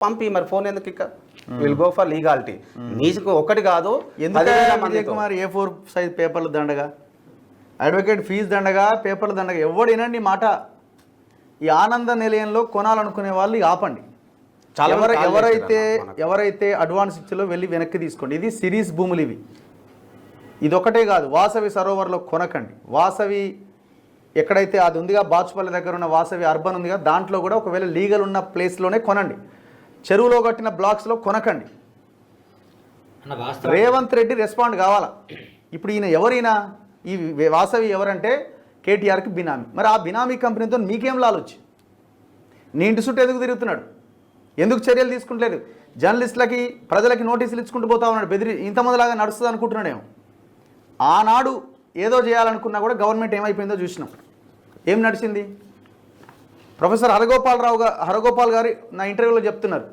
పంపి మరి ఫోన్ ఎందుకు ఇక విల్ గో ఫర్ లీగాలిటీ. నీకు ఒకటి కాదు విజయ్ కుమార్ A4 సైజ్ పేపర్లు దండగా, అడ్వకేట్ ఫీజు దండగా, పేపర్లు దండగా. ఎవడు వినండి మాట. ఈ ఆనంద నిలయంలో కొనాలనుకునే వాళ్ళు ఆపండి. ఎవరైతే అడ్వాన్స్ ఇచ్చారో వెళ్ళి వెనక్కి తీసుకోండి. ఇది సిరీస్ భూములు ఇవి. ఇదొకటే కాదు, వాసవి సరోవర్లో కొనకండి. వాసవి ఎక్కడైతే అది ఉందిగా, బాచుపల్లి దగ్గర ఉన్న వాసవి అర్బన్ ఉందిగా, దాంట్లో కూడా ఒకవేళ లీగల్ ఉన్న ప్లేస్లోనే కొనండి. చెరువులో కట్టిన బ్లాక్స్లో కొనకండి. రేవంత్ రెడ్డి రెస్పాండ్ కావాలా. ఇప్పుడు ఈయన ఎవరైనా ఈ వాసవి ఎవరంటే కేటీఆర్కి బినామీ. మరి ఆ బినామీ కంపెనీతో మీకేం లాలొచ్చి? నీ ఇంటి చుట్టూ ఎందుకు తిరుగుతున్నాడు? ఎందుకు చర్యలు తీసుకుంటలేదు? జర్నలిస్టులకి ప్రజలకి నోటీసులు ఇచ్చుకుంటూ పోతా ఉన్నాడు. బెదిరి ఇంతమందిలాగా నడుస్తుంది అనుకుంటున్నాడేమో. ఆనాడు ఏదో చేయాలనుకున్నా కూడా గవర్నమెంట్ ఏమైపోయిందో చూసినాం. ఏం నడిచింది? ప్రొఫెసర్ హరగోపాల్ గారు నా ఇంటర్వ్యూలో చెప్తున్నారు,